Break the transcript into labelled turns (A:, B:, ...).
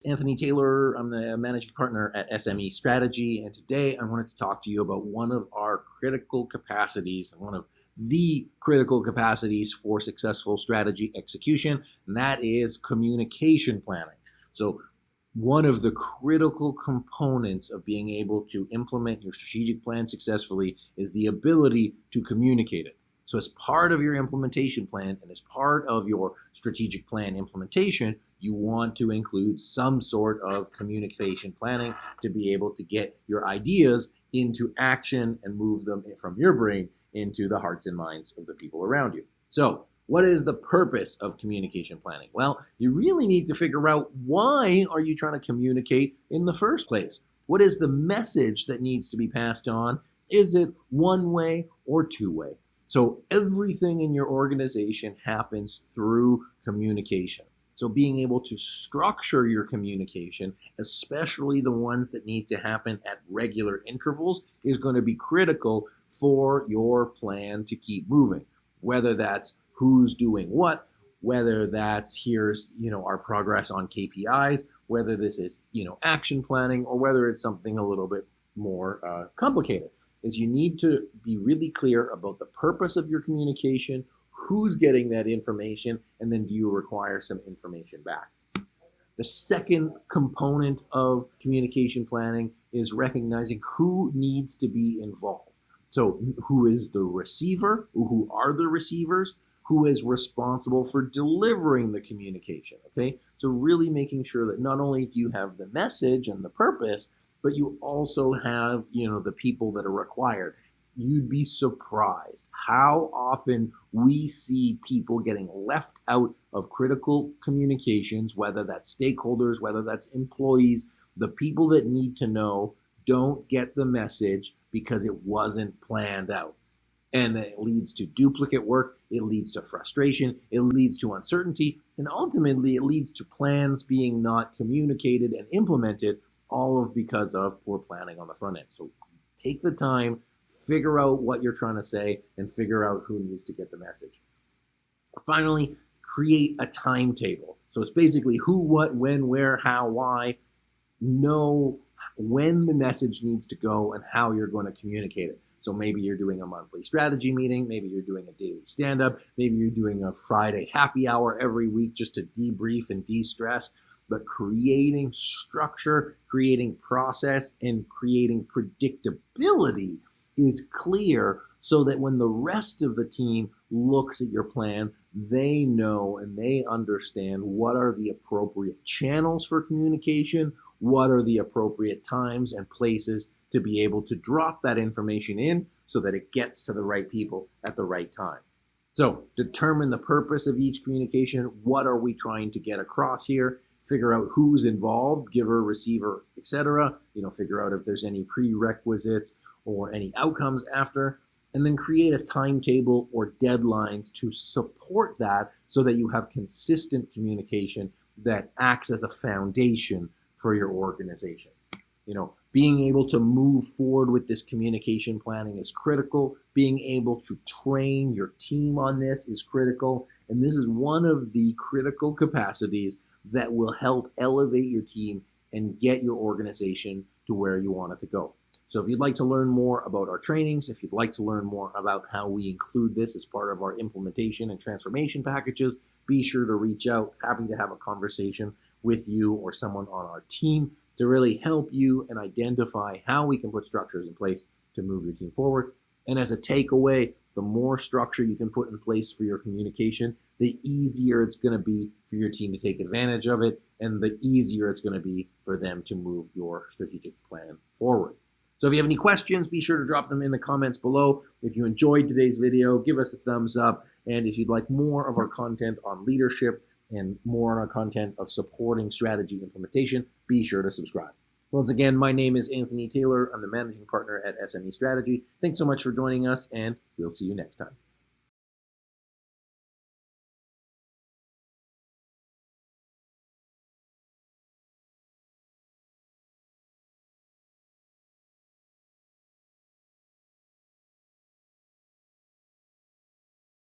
A: Anthony Taylor, I'm the managing partner at SME Strategy, and today I wanted to talk to you about one of our critical capacities, one of the critical capacities for successful strategy execution, and that is communication planning. So one of the critical components of being able to implement your strategic plan successfully is the ability to communicate it. So as part of your implementation plan and as part of your strategic plan implementation, you want to include some sort of communication planning to be able to get your ideas into action and move them from your brain into the hearts and minds of the people around you. So what is the purpose of communication planning? Well, you really need to figure out why are you trying to communicate in the first place? What is the message that needs to be passed on? Is it one way or two way? So everything in your organization happens through communication. So being able to structure your communication, especially the ones that need to happen at regular intervals, is going to be critical for your plan to keep moving. Whether that's who's doing what, whether that's here's our progress on KPIs, whether this is action planning, or whether it's something a little bit more complicated. Is you need to be really clear about the purpose of your communication, who's getting that information, and then do you require some information back. The second component of communication planning is recognizing who needs to be involved. So who is the receiver? Who are the receivers? Who is responsible for delivering the communication? Okay, so really making sure that not only do you have the message and the purpose, but you also have, the people that are required. You'd be surprised how often we see people getting left out of critical communications, whether that's stakeholders, whether that's employees. The people that need to know don't get the message because it wasn't planned out. And it leads to duplicate work, it leads to frustration, it leads to uncertainty, and ultimately it leads to plans being not communicated and implemented, all of because of poor planning on the front end. So take the time, figure out what you're trying to say, and figure out who needs to get the message. Finally, create a timetable. So it's basically who, what, when, where, how, why. Know when the message needs to go and how you're going to communicate it. So maybe you're doing a monthly strategy meeting, maybe you're doing a daily stand-up, maybe you're doing a Friday happy hour every week just to debrief and de-stress. But creating structure, creating process, and creating predictability is clear so that when the rest of the team looks at your plan, they know and they understand what are the appropriate channels for communication, what are the appropriate times and places to be able to drop that information in so that it gets to the right people at the right time. So determine the purpose of each communication. What are we trying to get across here? Figure out who's involved, giver, receiver, etc. Figure out if there's any prerequisites or any outcomes after, and then create a timetable or deadlines to support that so that you have consistent communication that acts as a foundation for your organization. Being able to move forward with this communication planning is critical. Being able to train your team on this is critical. And this is one of the critical capacities that will help elevate your team and get your organization to where you want it to go. So if you'd like to learn more about our trainings, if you'd like to learn more about how we include this as part of our implementation and transformation packages, be sure to reach out. Happy to have a conversation with you or someone on our team to really help you and identify how we can put structures in place to move your team forward. And as a takeaway, the more structure you can put in place for your communication, the easier it's going to be for your team to take advantage of it, and the easier it's going to be for them to move your strategic plan forward. So if you have any questions, be sure to drop them in the comments below. If you enjoyed today's video, give us a thumbs up. And if you'd like more of our content on leadership and more on our content of supporting strategy implementation, be sure to subscribe. Once again, my name is Anthony Taylor. I'm the managing partner at SME Strategy. Thanks so much for joining us, and we'll see you next time.